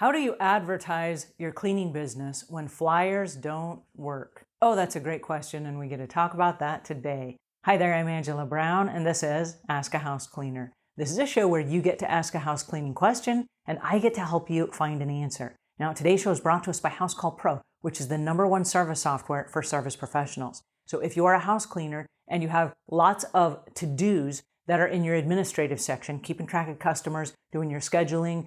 How do you advertise your cleaning business when flyers don't work? Oh, that's a great question, and we get to talk about that today. Hi there, I'm Angela Brown, and this is Ask a House Cleaner. This is a show where you get to ask a house cleaning question, and I get to help you find an answer. Now, today's show is brought to us by House Call Pro, which is the #1 service software for service professionals. So if you are a house cleaner and you have lots of to-dos that are in your administrative section, keeping track of customers, doing your scheduling,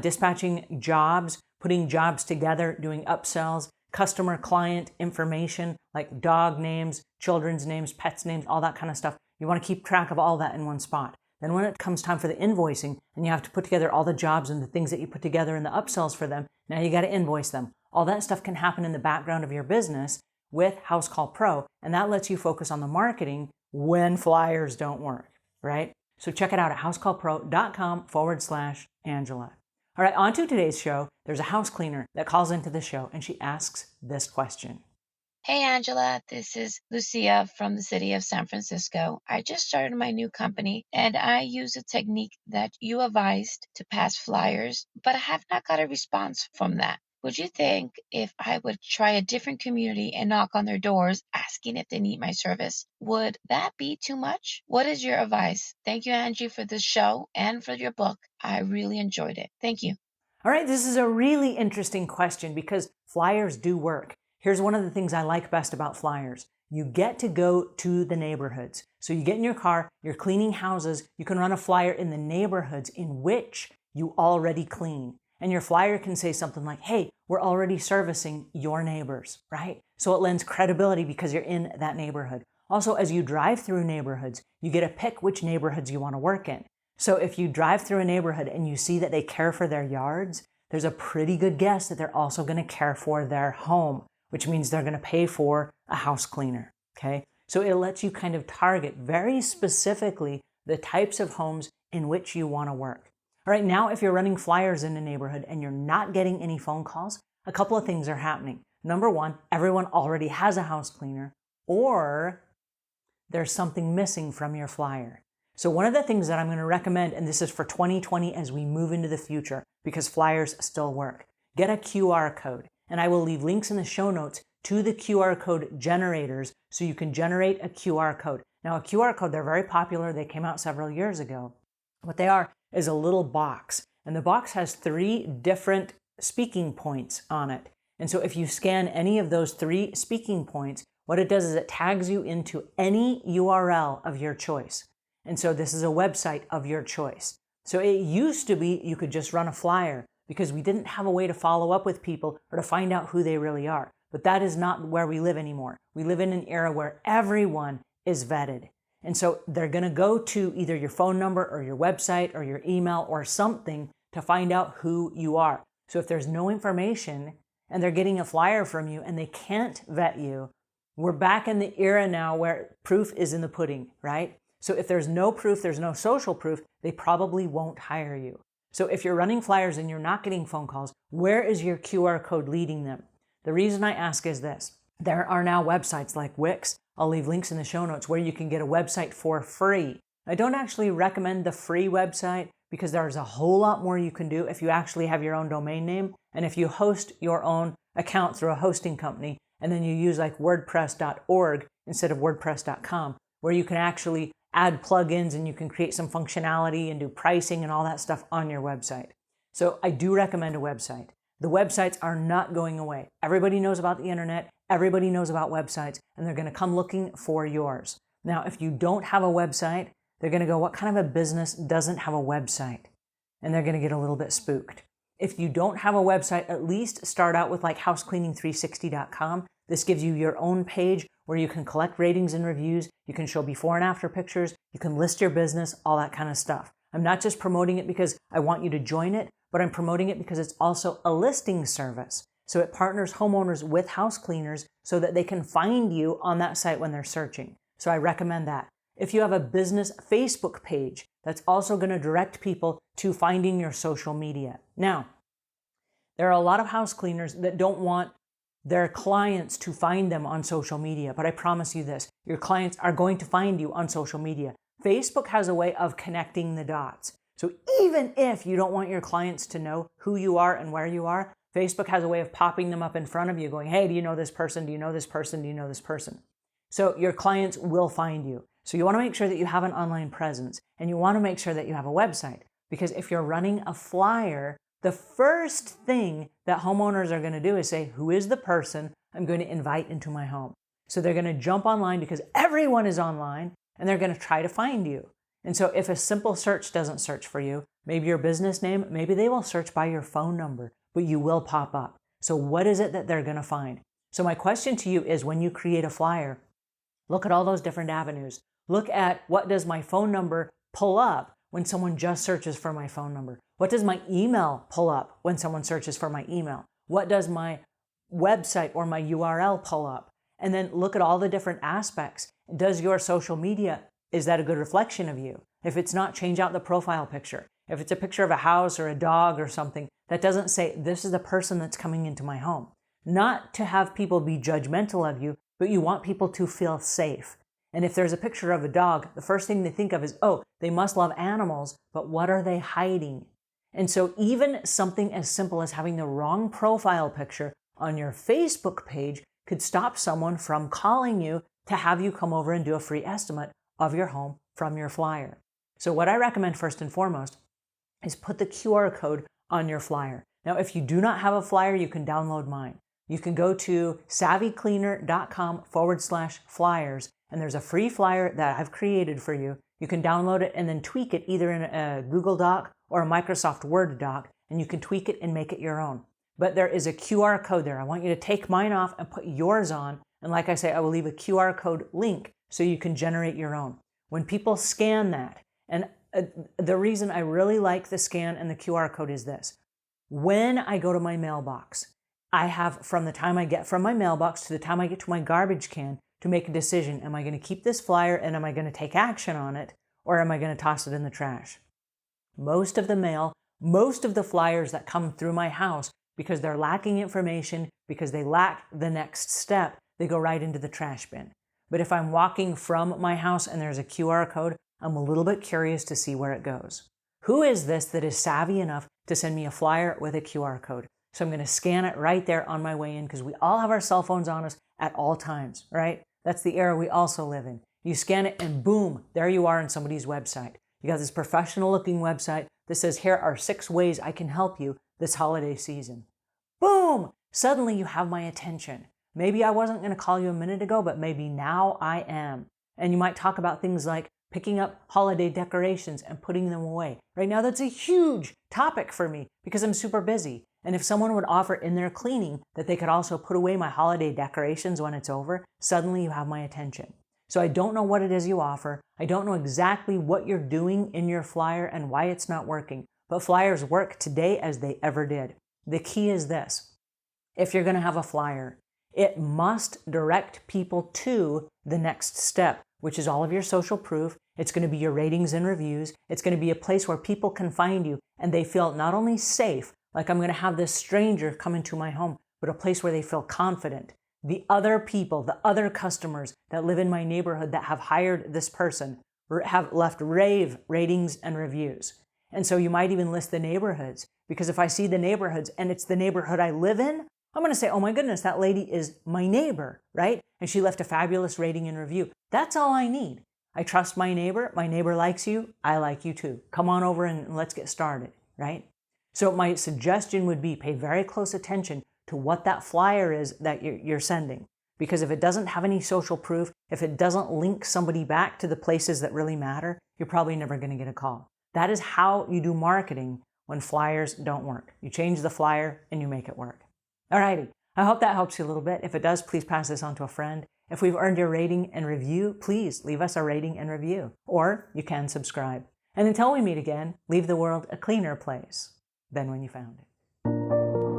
dispatching jobs, putting jobs together, doing upsells, customer client information like dog names, children's names, pets names, all that kind of stuff. You want to keep track of all that in one spot. Then when it comes time for the invoicing and you have to put together all the jobs and the things that you put together in the upsells for them, now you got to invoice them. All that stuff can happen in the background of your business with House Call Pro, and that lets you focus on the marketing when flyers don't work, right? So check it out at housecallpro.com/Angela. All right, on to today's show. There's a house cleaner that calls into the show and she asks this question. Hey, Angela, this is Lucia from the city of San Francisco. I just started my new company and I use a technique that you advised to pass flyers, but I have not got a response from that. Would you think if I would try a different community and knock on their doors asking if they need my service, would that be too much? What is your advice? Thank you, Angie, for this show and for your book. I really enjoyed it. Thank you. All right, this is a really interesting question because flyers do work. Here's one of the things I like best about flyers. You get to go to the neighborhoods. So you get in your car, you're cleaning houses, you can run a flyer in the neighborhoods in which you already clean. And your flyer can say something like, hey, we're already servicing your neighbors, right? So it lends credibility because you're in that neighborhood. Also, as you drive through neighborhoods, you get to pick which neighborhoods you want to work in. So if you drive through a neighborhood and you see that they care for their yards, there's a pretty good guess that they're also going to care for their home, which means they're going to pay for a house cleaner, okay? So it lets you kind of target very specifically the types of homes in which you want to work. All right, now if you're running flyers in a neighborhood and you're not getting any phone calls, a couple of things are happening. Number one, everyone already has a house cleaner, or there's something missing from your flyer. So one of the things that I'm going to recommend, and this is for 2020 as we move into the future, because flyers still work, get a QR code. And I will leave links in the show notes to the QR code generators so you can generate a QR code. Now, a QR code, they're very popular. They came out several years ago. What they are is a little box, and the box has 3 different speaking points on it. And so if you scan any of those 3 speaking points, what it does is it tags you into any URL of your choice. And so this is a website of your choice. So it used to be you could just run a flyer because we didn't have a way to follow up with people or to find out who they really are. But that is not where we live anymore. We live in an era where everyone is vetted. And so they're going to go to either your phone number or your website or your email or something to find out who you are. So if there's no information and they're getting a flyer from you and they can't vet you, we're back in the era now where proof is in the pudding, right? So if there's no proof, there's no social proof, they probably won't hire you. So if you're running flyers and you're not getting phone calls, where is your QR code leading them? The reason I ask is this. There are now websites like Wix. I'll leave links in the show notes where you can get a website for free. I don't actually recommend the free website because there's a whole lot more you can do if you actually have your own domain name and if you host your own account through a hosting company and then you use like WordPress.org instead of WordPress.com, where you can actually add plugins and you can create some functionality and do pricing and all that stuff on your website. So I do recommend a website. The websites are not going away. Everybody knows about the internet. Everybody knows about websites, and they're going to come looking for yours. Now, if you don't have a website, they're going to go, what kind of a business doesn't have a website? And they're going to get a little bit spooked. If you don't have a website, at least start out with like housecleaning360.com. This gives you your own page where you can collect ratings and reviews. You can show before and after pictures. You can list your business, all that kind of stuff. I'm not just promoting it because I want you to join it, but I'm promoting it because it's also a listing service. So it partners homeowners with house cleaners so that they can find you on that site when they're searching. So I recommend that. If you have a business Facebook page, that's also going to direct people to finding your social media. Now, there are a lot of house cleaners that don't want their clients to find them on social media, but I promise you this, your clients are going to find you on social media. Facebook has a way of connecting the dots. So even if you don't want your clients to know who you are and where you are, Facebook has a way of popping them up in front of you going, hey, do you know this person? Do you know this person? Do you know this person? So your clients will find you. So you want to make sure that you have an online presence, and you want to make sure that you have a website, because if you're running a flyer, the first thing that homeowners are going to do is say, who is the person I'm going to invite into my home? So they're going to jump online because everyone is online, and they're going to try to find you. And so if a simple search doesn't search for you, maybe your business name, maybe they will search by your phone number, but you will pop up. So what is it that they're going to find? So my question to you is, when you create a flyer, look at all those different avenues. Look at, what does my phone number pull up when someone just searches for my phone number? What does my email pull up when someone searches for my email? What does my website or my URL pull up? And then look at all the different aspects. Does your social media, is that a good reflection of you? If it's not, change out the profile picture. If it's a picture of a house or a dog or something, that doesn't say, this is the person that's coming into my home. Not to have people be judgmental of you, but you want people to feel safe. And if there's a picture of a dog, the first thing they think of is, oh, they must love animals, but what are they hiding? And so even something as simple as having the wrong profile picture on your Facebook page could stop someone from calling you to have you come over and do a free estimate of your home from your flyer. So what I recommend first and foremost is put the QR code on your flyer. Now, if you do not have a flyer, you can download mine. You can go to SavvyCleaner.com/flyers, and there's a free flyer that I've created for you. You can download it and then tweak it either in a Google Doc or a Microsoft Word doc, and you can tweak it and make it your own. But there is a QR code there. I want you to take mine off and put yours on. And like I say, I will leave a QR code link so you can generate your own. When people scan that, and the reason I really like the scan and the QR code is this. When I go to my mailbox, I have, from the time I get from my mailbox to the time I get to my garbage can, to make a decision. Am I going to keep this flyer and am I going to take action on it, or am I going to toss it in the trash? Most of the mail, most of the flyers that come through my house, because they're lacking information, because they lack the next step, they go right into the trash bin. But if I'm walking from my house and there's a QR code, I'm a little bit curious to see where it goes. Who is this that is savvy enough to send me a flyer with a QR code? So I'm going to scan it right there on my way in, because we all have our cell phones on us at all times, right? That's the era we also live in. You scan it and boom, there you are on somebody's website. You got this professional looking website that says, here are 6 ways I can help you this holiday season. Boom! Suddenly you have my attention. Maybe I wasn't going to call you a minute ago, but maybe now I am. And you might talk about things like picking up holiday decorations and putting them away. Right now, that's a huge topic for me because I'm super busy. And if someone would offer in their cleaning that they could also put away my holiday decorations when it's over, suddenly you have my attention. So I don't know what it is you offer. I don't know exactly what you're doing in your flyer and why it's not working. But flyers work today as they ever did. The key is this. If you're going to have a flyer, it must direct people to the next step, which is all of your social proof. It's going to be your ratings and reviews. It's going to be a place where people can find you and they feel not only safe, like I'm going to have this stranger come into my home, but a place where they feel confident. The other people, the other customers that live in my neighborhood that have hired this person have left rave ratings and reviews. And so you might even list the neighborhoods, because if I see the neighborhoods and it's the neighborhood I live in, I'm going to say, oh my goodness, that lady is my neighbor, right? And she left a fabulous rating and review. That's all I need. I trust my neighbor likes you, I like you too. Come on over and let's get started, right? So my suggestion would be pay very close attention to what that flyer is that you're sending. Because if it doesn't have any social proof, if it doesn't link somebody back to the places that really matter, you're probably never going to get a call. That is how you do marketing when flyers don't work. You change the flyer and you make it work. Alrighty, I hope that helps you a little bit. If it does, please pass this on to a friend. If we've earned your rating and review, please leave us a rating and review. Or you can subscribe. And until we meet again, leave the world a cleaner place than when you found it.